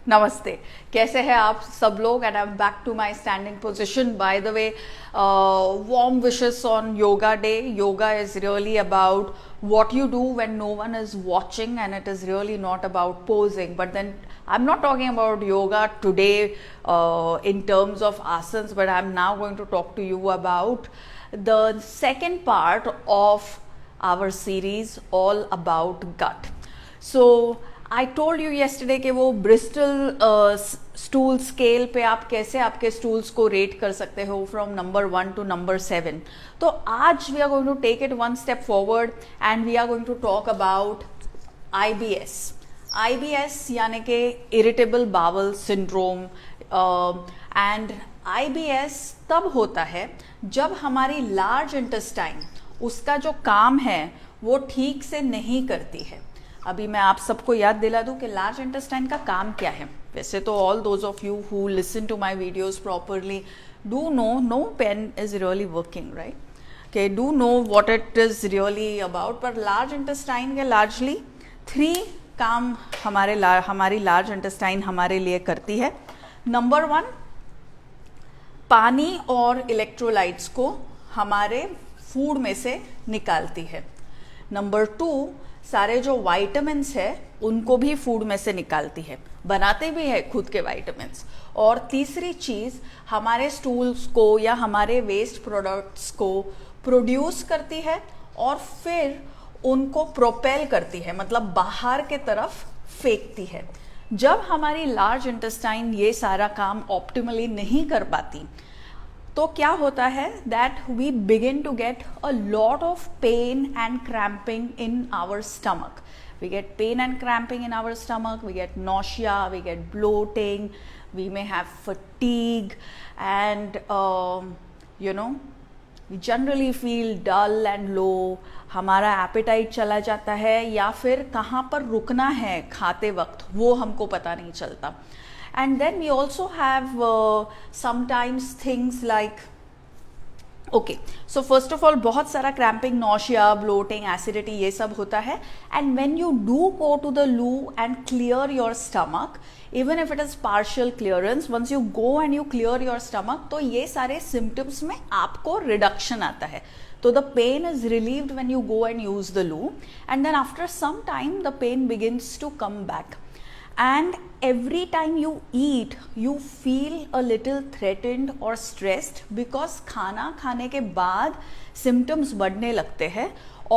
नमस्ते, कैसे हैं आप सब लोग? And I am back to my standing position. By the way, warm wishes on yoga day. Yoga is really about what you do when no one is watching, and it is really not about posing. But then I'm not talking about yoga today in terms of asanas, but I'm now going to talk to you about the second part of our series all about gut. So I told you yesterday कि वो Bristol stool scale पे आप कैसे आपके stools को rate कर सकते हो फ्रॉम नंबर 1 to नंबर 7. तो आज we are going to take it one step forward and we are going to talk about IBS. IBS यानी कि irritable bowel syndrome. And IBS तब होता है जब हमारी लार्ज इंटेस्टाइन उसका जो काम है वो ठीक से नहीं करती है. अभी मैं आप सबको याद दिला दूं कि लार्ज इंटेस्टाइन का काम क्या है. वैसे तो all those of you who listen to my videos properly do know pain is really working, right? के do know what it is really about. पर लार्ज इंटेस्टाइन के लार्जली 3 काम हमारी लार्ज इंटेस्टाइन हमारे लिए करती है. नंबर 1, पानी और इलेक्ट्रोलाइट्स को हमारे फूड में से निकालती है. नंबर 2, सारे जो वाइटामिन्स है उनको भी फूड में से निकालती है, बनाते भी है खुद के वाइटामिन्स. और तीसरी चीज़, हमारे स्टूल्स को या हमारे वेस्ट प्रोडक्ट्स को प्रोड्यूस करती है और फिर उनको प्रोपेल करती है, मतलब बाहर के तरफ फेंकती है. जब हमारी लार्ज इंटेस्टाइन ये सारा काम ऑप्टिमली नहीं कर पाती तो क्या होता है that we begin to get a lot of pain and cramping in our stomach. We get pain and cramping in our stomach, we get nausea, we get bloating, we may have fatigue, and we generally feel dull and low. हमारा appetite चला जाता है या फिर कहाँ पर रुकना है खाते वक्त वो हमको पता नहीं चलता. And then we also have sometimes things like, okay, so first of all बहुत सारा cramping, nausea, bloating, acidity ये सब होता है. And when you do go to the loo and clear your stomach, even if it is partial clearance, once you go and you clear your stomach, तो ये सारे symptoms में आपको reduction आता है. So the pain is relieved when you go and use the loo, and then after some time the pain begins to come back. And every time you eat you feel a little threatened or stressed because खाना खाने के बाद symptoms बढ़ने लगते हैं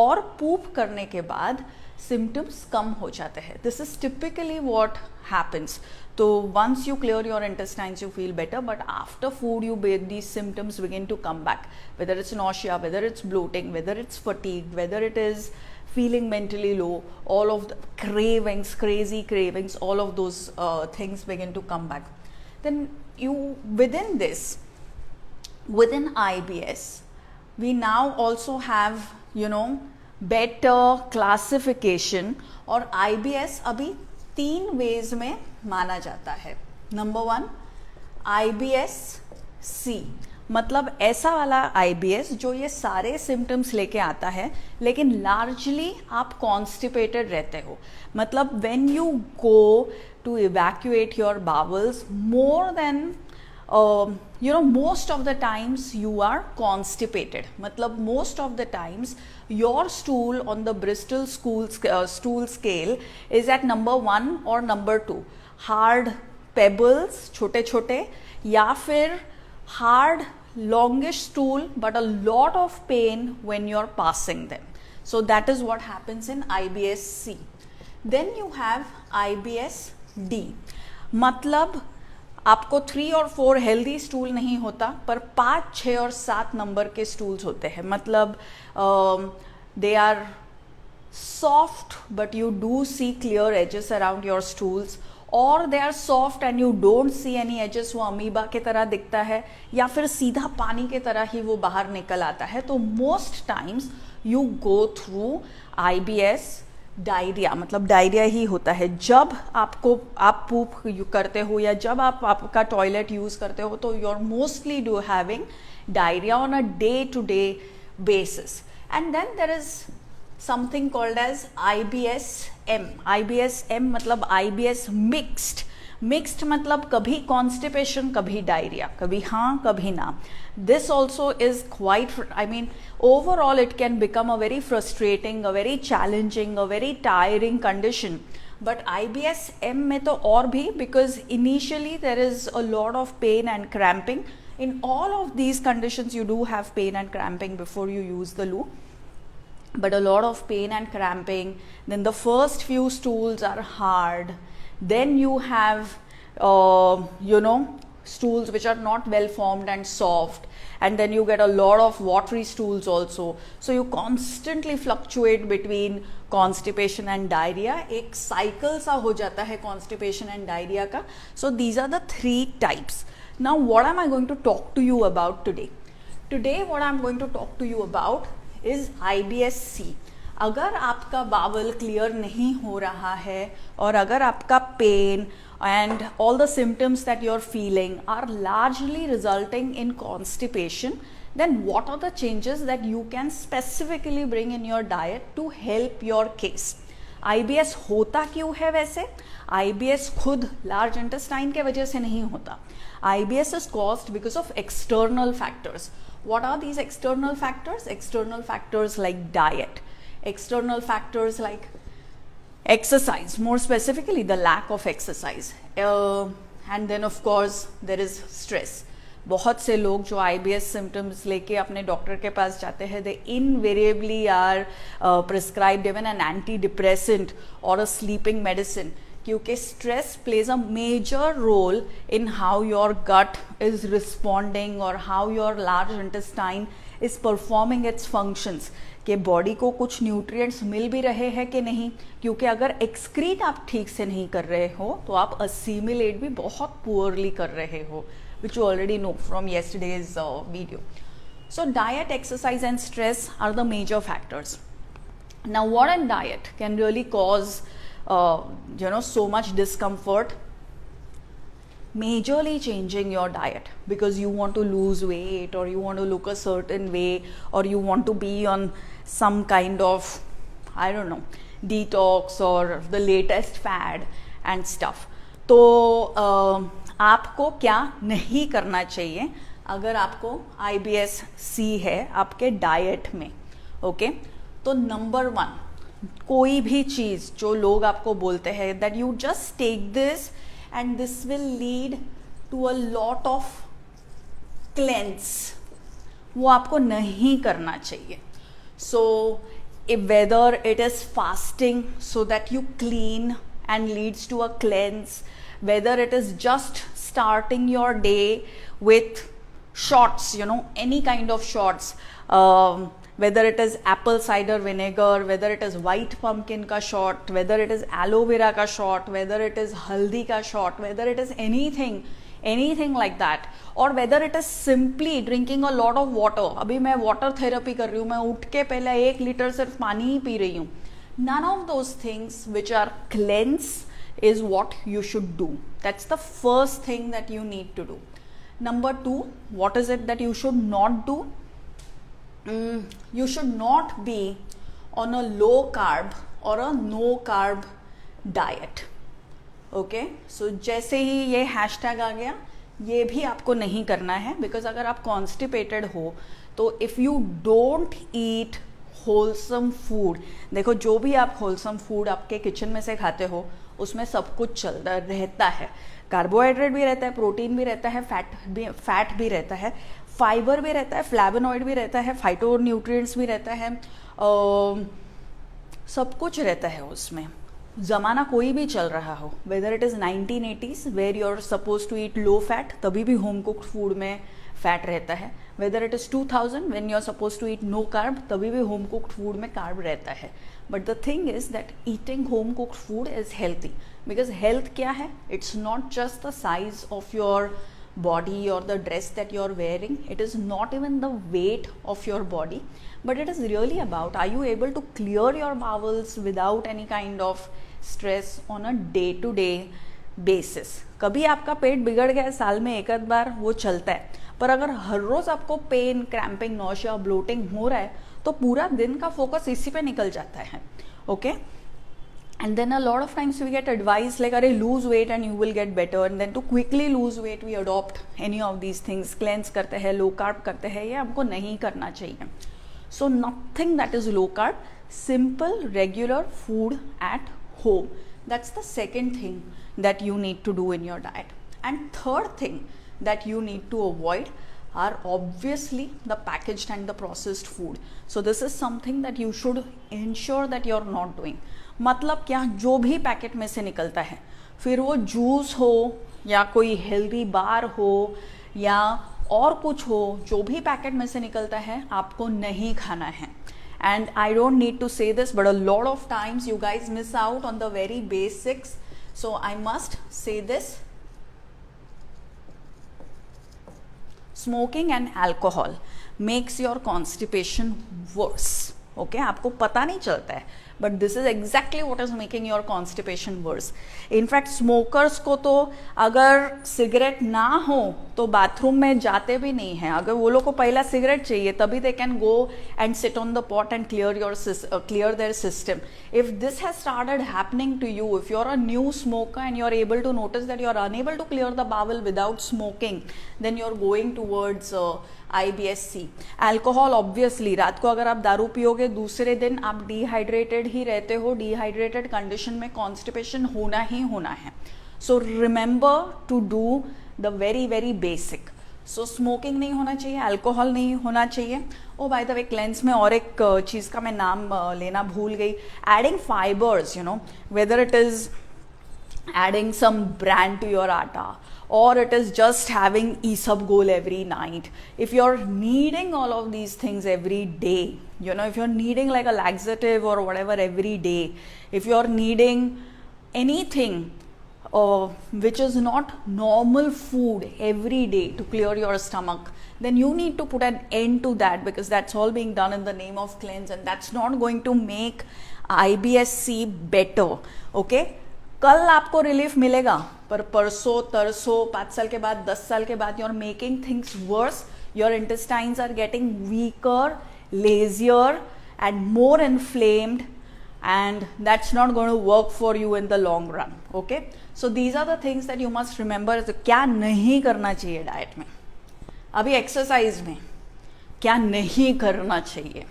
और poop करने के बाद symptoms कम हो जाते हैं. This is typically what happens. So once you clear your intestines you feel better, but after food these symptoms begin to come back, whether it's nausea, whether it's bloating, whether it's fatigue, whether it is feeling mentally low, all of the cravings, crazy cravings, all of those things begin to come back. Then within IBS we now also have better classification. और IBS अभी 3 ways में माना जाता है. Number 1, IBS C, मतलब ऐसा वाला IBS जो ये सारे सिम्टम्स लेके आता है लेकिन लार्जली आप कॉन्स्टिपेटेड रहते हो. मतलब when you go to evacuate your bowels more than most of the times you are constipated. मतलब most of the times your stool on the Bristol stool scale is at number 1 or number 2. Hard pebbles छोटे छोटे या फिर hard longish stool but a lot of pain when you're passing them. So that is what happens in IBS C. Then you have IBS D. मतलब आपको 3 और 4 healthy stool नहीं होता पर 5, 6 और 7 नंबर के स्टूल्स होते हैं. मतलब they are soft but you do see clear edges around your stools, और they are soft and you don't see any edges. वो अमीबा के तरह दिखता है या फिर सीधा पानी के तरह ही वो बाहर निकल आता है. तो most times you go through IBS diarrhoea. मतलब डायरिया ही होता है जब आप पूप करते हो या जब आपका टॉयलेट यूज करते हो, तो you are mostly do having diarrhoea on a day to day basis. And then there is something called as IBS-M. IBS-M मतलब IBS mixed, मिक्स्ड मतलब कभी कॉन्स्टिपेशन, कभी डायरिया, कभी हाँ कभी ना. This also is quite, I mean overall it can become a very frustrating, a very challenging, a very tiring condition. But IBS-M में तो और भी, because initially there is a lot of pain and cramping. In all of these conditions you do have pain and cramping before you use the loo, but a lot of pain and cramping. Then the first few stools are hard, then you have stools which are not well formed and soft, and then you get a lot of watery stools also. So you constantly fluctuate between constipation and diarrhea. एक cycle सा हो जाता है constipation and diarrhea का. So these are the three types. Now what am I going to talk to you about today? Today what I'm going to talk to you about is IBS-C. अगर आपका Bawal clear नहीं हो रहा है और अगर आपका pen and all the symptoms that you're feeling are largely resulting in constipation, then what are the changes that you can specifically bring in your diet to help your case? IBS होता क्यों है वैसे? IBS खुद large intestine के वजह से नहीं होता. IBS is caused because of external factors. What are these external factors? External factors like diet, external factors like exercise, more specifically the lack of exercise, and then of course there is stress. बहुत से लोग जो IBS symptoms लेके अपने doctor के पास जाते हैं, they invariably are prescribed even an antidepressant और अ स्लीपिंग मेडिसिन, क्योंकि stress plays a major role in how your gut is responding और how your large intestine is performing its functions, कि body को कुछ nutrients मिल भी रहे हैं कि नहीं. क्योंकि अगर एक्सक्रीट आप ठीक से नहीं कर रहे हो तो आप असीमिलेट भी बहुत पुअरली कर रहे हो, which you already know from yesterday's video. So diet, exercise and stress are the major factors. Now what in diet can really cause so much discomfort? Majorly changing your diet because you want to lose weight or you want to look a certain way or you want to be on some kind of, I don't know, detox or the latest fad and stuff. तो आपको क्या नहीं करना चाहिए अगर आपको IBS-C है आपके डाइट में. ओके, तो नंबर 1, कोई भी चीज़ जो लोग आपको बोलते हैं that you just take this and this will lead to a lot of cleanse, वो आपको नहीं करना चाहिए. So whether it is fasting so that you clean and leads to a cleanse, whether it is just starting your day with shots, any kind of shots, whether it is apple cider vinegar, whether it is white pumpkin ka shot, whether it is aloe vera ka shot, whether it is haldi ka shot, whether it is anything like that, or whether it is simply drinking a lot of water. अभी मैं water therapy कर रही हूँ, मैं उठ के पहले 1 litre सिर्फ पानी ही पी रही हूँ. None of those things which are cleanse is what you should do. That's the first thing that you need to do. Number 2, what is it that you should not do? You should not be on a low carb or a no carb diet. Okay? So जैसे ही ये hashtag आ गया, ये भी आपको नहीं करना है, because अगर आप constipated हो तो if you don't eat wholesome food, देखो जो भी आप होलसम फूड आपके किचन में से खाते हो उसमें सब कुछ चलता रहता है. कार्बोहाइड्रेट भी रहता है, प्रोटीन भी रहता है, फैट भी रहता है, फाइबर भी रहता है, फ्लैवोनॉइड भी रहता है, फाइटो न्यूट्रिएंट्स भी रहता है, सब कुछ रहता है उसमें. ज़माना कोई भी चल रहा हो, whether it is 1980s where you are suppose to eat low fat, तभी भी होम कुक्ड फूड में फैट रहता है. Whether it is 2000 when you are suppose to eat no carb, तभी भी होम कुक्ड फूड में कार्ब रहता है. But the thing is that eating home cooked food is healthy, because health क्या है? It's not just the size of your body or the dress that you're wearing, it is not even the weight of your body, but it is really about, are you able to clear your bowels without any kind of stress on a day to day basis. कभी आपका पेट बिगड़ गया साल में एक आध बार, वो चलता है, पर अगर हर रोज आपको पेन, क्रैम्पिंग, नौशिया, ब्लोटिंग हो रहा है तो पूरा दिन का फोकस इसी पे निकल जाता है. Okay, And then a lot of times we get advice like, अरे lose weight and you will get better. And then to quickly lose weight we adopt any of these things. Cleanse करते हैं, low carb करते हैं, ये हमको नहीं करना चाहिए. So nothing that is low carb, simple regular food at home. That's the second thing that you need to do in your diet. And third thing that you need to avoid are obviously the packaged and the processed food. So this is something that you should ensure that you're not doing. मतलब क्या, जो भी packet में से निकलता है, फिर वो जूस हो या कोई हेल्दी बार हो या और कुछ हो, जो भी पैकेट में से निकलता है आपको नहीं खाना है. And I don't need to say this, but a lot of times you guys miss out on the very basics. So I must say this. Smoking and alcohol makes your constipation worse. Okay, आपको पता नहीं चलता है, but this is exactly what is making your constipation worse. In fact, smokers को तो अगर cigarette ना हो तो बाथरूम में जाते भी नहीं हैं. अगर वो लोग को पहला सिगरेट चाहिए तभी they can go and sit on the pot and clear their system. If this has started happening to you, if you're a new smoker and you're able to notice that you're unable to clear the bowel without smoking, then you're going towards IBS-C. Alcohol obviously, रात को अगर आप दारू पियोगे दूसरे दिन आप dehydrated ही रहते हो. डिहाइड्रेटेड कंडीशन में कॉन्स्टिपेशन होना ही होना है. So remember to do the very very basic. So smoking नहीं होना चाहिए, अल्कोहल नहीं होना चाहिए. Oh by the way, cleanse में और एक चीज़ का मैं नाम लेना भूल गई. Adding fibres, you know, weather it is adding some bran to your atta or it is just having isabgol every night. If you're needing all of these things every day, you know, if you're needing like a laxative or whatever every day, if you're needing anything which is not normal food every day to clear your stomach, then you need to put an end to that, because that's all being done in the name of cleanse and that's not going to make IBS-C better. Okay, कल आपको relief मिलेगा, पर परसों तरसों 5 साल के बाद 10 साल के बाद you're making things worse. Your intestines are getting weaker, lazier and more inflamed, and that's not going to work for you in the long run. Okay, so these are the things that you must remember. क्या नहीं करना चाहिए diet में. अभी exercise में क्या नहीं करना चाहिए,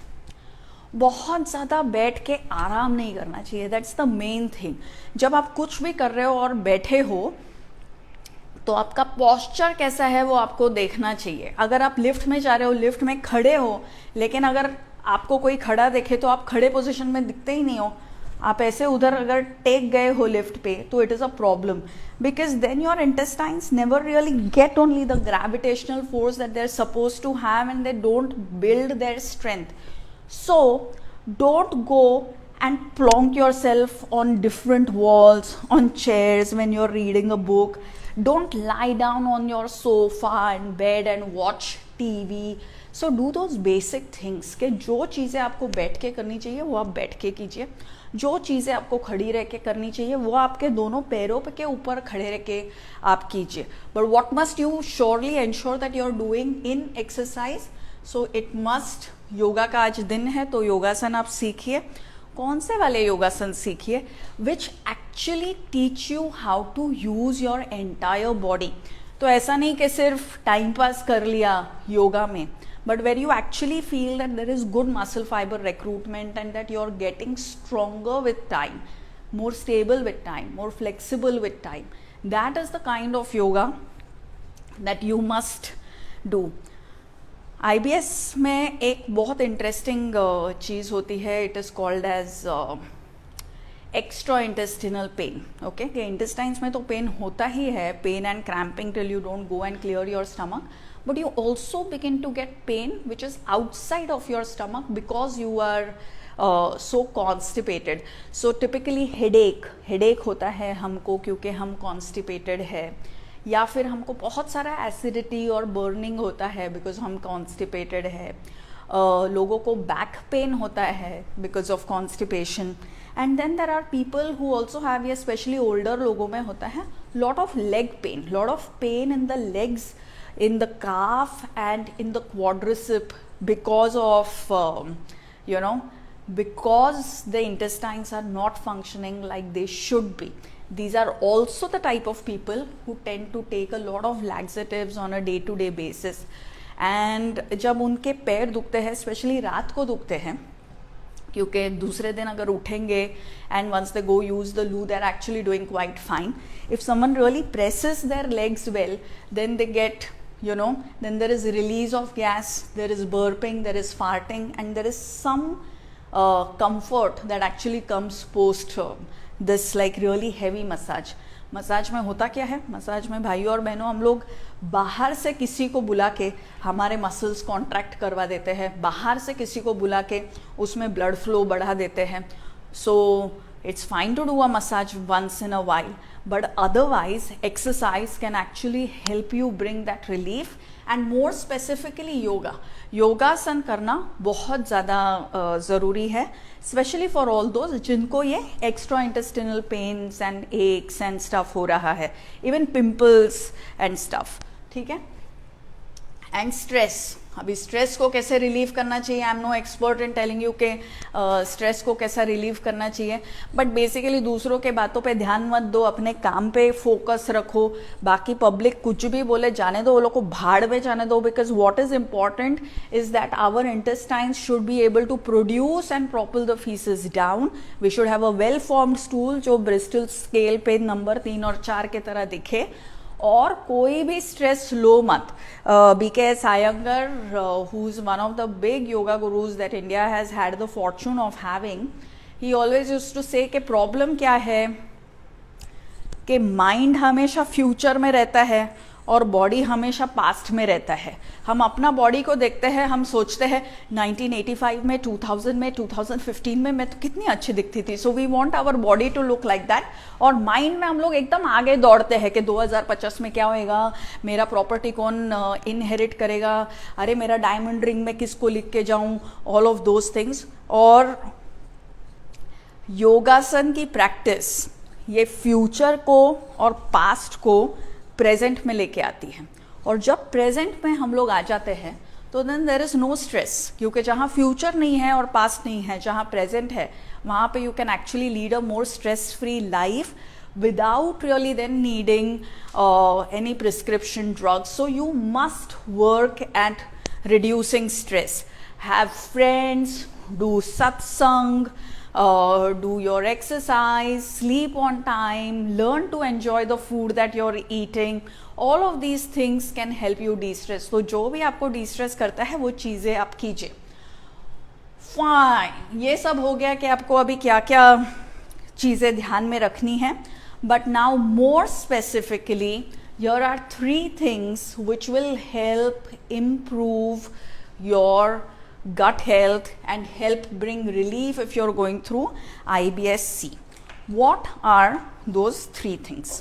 बहुत ज़्यादा बैठ के आराम नहीं करना चाहिए. That's the main thing. जब आप कुछ भी कर रहे हो और बैठे हो तो आपका पॉस्चर कैसा है वो आपको देखना चाहिए. अगर आप लिफ्ट में जा रहे हो, लिफ्ट में खड़े हो, लेकिन अगर आपको कोई खड़ा देखे तो आप खड़े पोजीशन में दिखते ही नहीं हो, आप ऐसे उधर अगर टेक गए हो लिफ्ट पे, तो it is a problem, because then your intestines never really get only the gravitational force that they are suppose to have and they don't build their strength. So don't go and plonk yourself on different walls, on chairs when you're reading a book. Don't lie down on your sofa and bed and watch TV. So do those basic things कि जो चीज़ें आपको बैठ के करनी चाहिए वो आप बैठ के कीजिए, जो चीज़ें आपको खड़ी रह के करनी चाहिए वो आपके दोनों पैरों के ऊपर खड़े रह के आप कीजिए. But what must you surely ensure that you're doing in exercise? So it must, yoga का आज दिन है तो योगासन आप सीखिए. कौन से वाले योगासन सीखिए which actually teach you how to use your entire body. तो ऐसा नहीं कि सिर्फ टाइम पास कर लिया योगा में, but where you actually feel that there is good muscle fibre recruitment and that you are getting stronger with time, more stable with time, more flexible with time. That is the kind of yoga that you must do. IBS में एक बहुत interesting चीज़ होती है, it is called as extra intestinal pain. Okay, कि intestines में तो pain होता ही है, pain and cramping till you don't go and clear your stomach, but you also begin to get pain which is outside of your stomach because you are so constipated. So typically headache होता है हमको क्योंकि हम constipated है, या फिर हमको बहुत सारा एसिडिटी और बर्निंग होता है बिकॉज हम कॉन्स्टिपेटेड है. लोगों को बैक पेन होता है because of constipation. And then there are people who also have, ये स्पेशली ओल्डर लोगों में होता है, lot of leg pain, lot of pain in the legs, in the calf and in the quadriceps because of you know because the intestines are not functioning like they should be. These are also the type of people who tend to take a lot of laxatives on a day-to-day basis. And जब उनके पैर दुखते हैं, specially रात को दुखते हैं, क्योंकि दूसरे दिन अगर उठेंगे and once they go use the loo, they're actually doing quite fine. If someone really presses their legs well, then they get, then there is release of gas, there is burping, there is farting, and there is some comfort that actually comes post this like really heavy massage. Massage में होता क्या है? Massage में भाइयों और बहनों, हम लोग बाहर से किसी को बुला के हमारे मसल्स कॉन्ट्रैक्ट करवा देते हैं, बाहर से किसी को बुला के उसमें ब्लड फ्लो बढ़ा देते हैं. सो it's fine to do a massage once in a while, but otherwise exercise can actually help you bring that relief. And more specifically योगासन करना बहुत ज़्यादा ज़रूरी है, स्पेशली फॉर ऑल दोज जिनको ये extra intestinal pains and aches and stuff हो रहा है, इवन पिंपल्स एंड स्टफ. ठीक है. एंड स्ट्रेस, अभी स्ट्रेस को कैसे रिलीव करना चाहिए, I am no expert in telling you के स्ट्रेस को कैसा रिलीव करना चाहिए, बट बेसिकली दूसरों के बातों पे ध्यान मत दो, अपने काम पे फोकस रखो. बाकी पब्लिक कुछ भी बोले जाने दो, वो लोग को भाड़ में जाने दो, because what is important is that our intestines should be able to produce and propel the faeces down. We should have a well formed stool जो ब्रिस्टल स्केल पे नंबर 3 और 4 के तरह दिखे. और कोई भी स्ट्रेस लो मत. BK Iyengar, who's one of the big yoga gurus that India has had the fortune of having, he always used to say कि प्रॉब्लम क्या है कि माइंड हमेशा फ्यूचर में रहता है और बॉडी हमेशा पास्ट में रहता है. हम अपना बॉडी को देखते हैं, हम सोचते हैं 1985 में, 2000 में, 2015 में मैं तो कितनी अच्छी दिखती थी, so we want our body to look like that. और माइंड में हम लोग एकदम आगे दौड़ते हैं कि 2050 में क्या होएगा, मेरा प्रॉपर्टी कौन इनहेरिट करेगा, अरे मेरा डायमंड रिंग में किसको लिख के जाऊं, ऑल ऑफ दोज थिंग्स. और योगासन की प्रैक्टिस ये फ्यूचर को और पास्ट को प्रेजेंट में लेके आती है. और जब प्रेजेंट में हम लोग आ जाते हैं तो then there is no stress, क्योंकि जहाँ फ्यूचर नहीं है और पास्ट नहीं है, जहाँ प्रेजेंट है, वहाँ पे you can actually lead a more stress free life without really then needing any prescription drugs. So you must work at reducing stress. Have friends, do satsang, do your exercise, sleep on time, learn to enjoy the food that you're eating. All of these things can help you de-stress. तो जो भी आपको de-stress करता है वो चीज़ें आप कीजिए. फाइन, ये सब हो गया कि आपको अभी क्या क्या चीज़ें ध्यान में रखनी है. But now more specifically, here are 3 things which will help improve your gut health and help bring relief if you're going through IBS-C. What are those 3 things?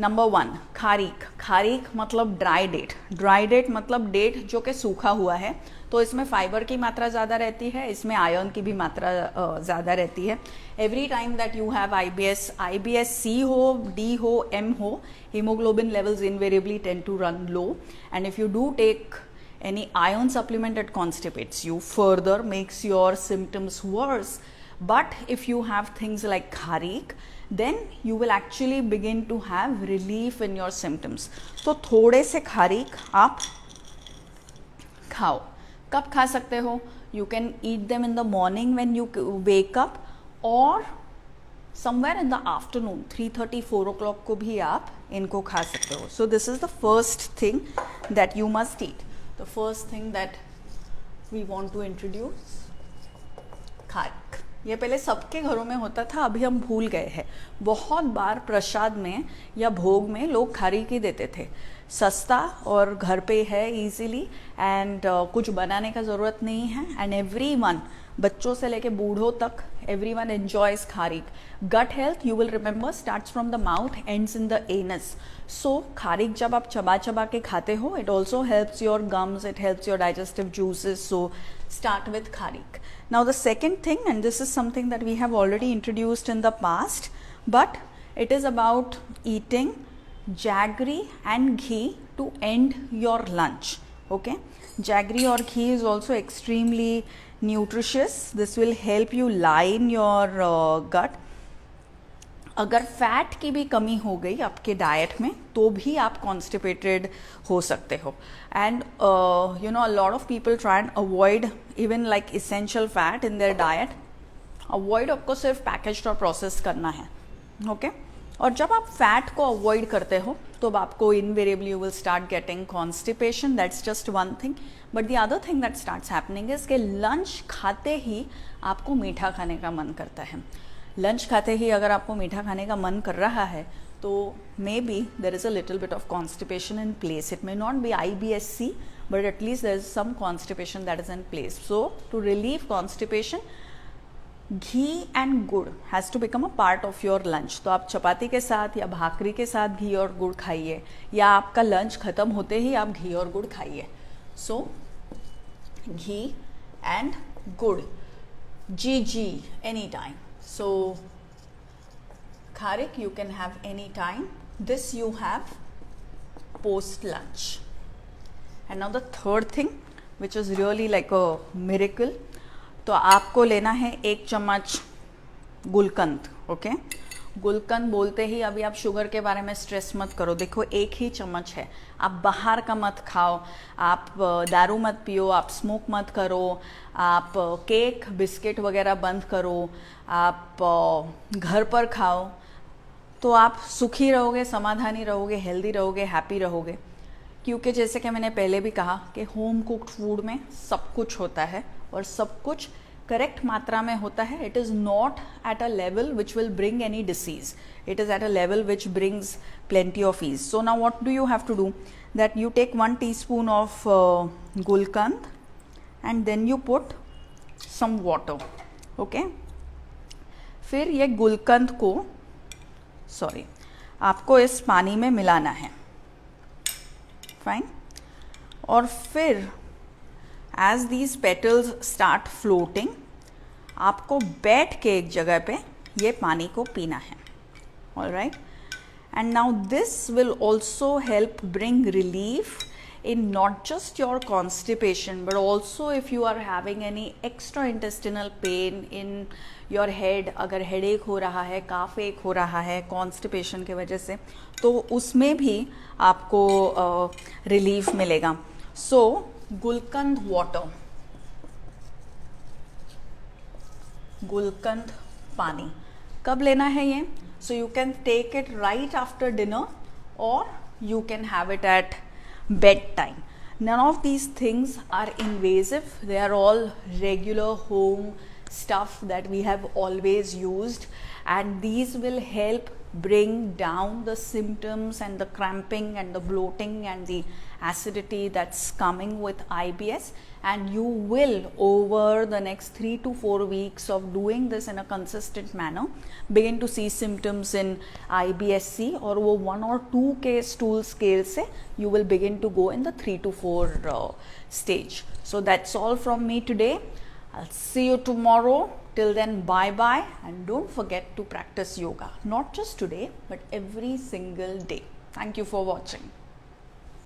Number 1, खारीक. खारीक मतलब ड्राई डेट. ड्राई डेट मतलब date जो कि सूखा हुआ है, तो इसमें फाइबर की मात्रा ज़्यादा रहती है, इसमें आयरन की भी मात्रा ज़्यादा रहती है. Every time that you have IBS-C हो, D हो, M हो, hemoglobin levels invariably tend to run low, and if you do take any iron supplement, it constipates you further, makes your symptoms worse. But if you have things like खारीक, then you will actually begin to have relief in your symptoms. तो थोड़े से खारीक आप खाओ. कब खा सकते हो? You can eat them in the morning when you wake up, or somewhere in the afternoon, 3:30, 4 o'clock को भी आप इनको खा सकते हो. So this is the first thing that you must eat. The first thing that we want to introduce, खारीक. ये पहले सबके घरों में होता था, अभी हम भूल गए हैं. बहुत बार प्रसाद में या भोग में लोग खारीक ही देते थे. सस्ता और घर पे है इजीली, एंड कुछ बनाने का ज़रूरत नहीं है. एंड एवरीवन, बच्चों से लेके बूढ़ों तक, everyone enjoys खारीक. Gut health, you will remember, starts from the mouth, ends in the anus. So खारीक जब आप चबा चबा के खाते हो, it also helps your gums, it helps your digestive juices. So start with खारीक. Now the second thing, and this is something that we have already introduced in the past, but it is about eating jaggery and ghee to end your lunch. Okay, jaggery or ghee is also extremely nutritious. This will help you line your gut. अगर fat की भी कमी हो गई आपके diet में तो भी आप कॉन्स्टिपेटेड हो सकते हो. And you know, a lot of people try and avoid even like essential fat in their diet. Avoid आपको सिर्फ पैकेज्ड और प्रोसेस करना है. ओके और जब आप फैट को अवॉइड करते हो तो आपको invariably you will start getting constipation. That's just one thing. But the other thing that starts happening is कि लंच खाते ही आपको मीठा खाने का मन करता है. लंच खाते ही अगर आपको मीठा खाने का मन कर रहा है तो maybe there is a little bit of constipation in place. It may not be IBS-C but at least there is some constipation that is in place. So to relieve constipation, ghee and gur has to become a part of your lunch. तो आप चपाती के साथ या भाकरी के साथ घी और गुड़ खाइए, या आपका लंच ख़त्म होते ही आप घी और गुड़ खाइए. सो घी एंड गुड़, GG any time. So kharik you can have any time. This you have post lunch. And now the third thing which is really like a miracle. तो आपको लेना है 1 चम्मच गुलकंद. ओके गुलकंद बोलते ही अभी आप शुगर के बारे में स्ट्रेस मत करो. देखो 1 ही चम्मच है. आप बाहर का मत खाओ, आप दारू मत पियो, आप स्मोक मत करो, आप केक बिस्किट वगैरह बंद करो, आप घर पर खाओ. तो आप सुखी रहोगे, समाधानी रहोगे, हेल्दी रहोगे, हैप्पी रहोगे. क्योंकि जैसे कि मैंने पहले भी कहा कि होम कुक्ड फूड में सब कुछ होता है और सब कुछ करेक्ट मात्रा में होता है. It is not at a level which will bring any disease. It is at a level which brings plenty of ease. So now what do you have to do? That you take 1 teaspoon of gulkand and then you put some water. Okay? फिर ये गुलकंद को आपको इस पानी में मिलाना है. Fine. और फिर as these petals start floating, आपको बैठ के एक जगह पे ये पानी को पीना है. All right? And now this will also help bring relief in not just your constipation but also if you are having any extra intestinal pain in your head. अगर headache हो रहा है, cough ache हो रहा है constipation के वजह से, तो उसमें भी आपको relief मिलेगा. So गुलकंद water, गुलकंद पानी कब लेना है ये? So you can take it right after dinner or you can have it at bedtime. None of these things are invasive. They are all regular home stuff that we have always used, and these will help bring down the symptoms and the cramping and the bloating and the acidity that's coming with IBS. And you will, over the next 3 to 4 weeks of doing this in a consistent manner, begin to see symptoms in IBS-C, और वो 1 or 2 के stool scale से you will begin to go in the 3 to 4 stage. So that's all from me today. I'll see you tomorrow. Till then, bye bye, and don't forget to practice yoga, not just today but every single day. Thank you for watching.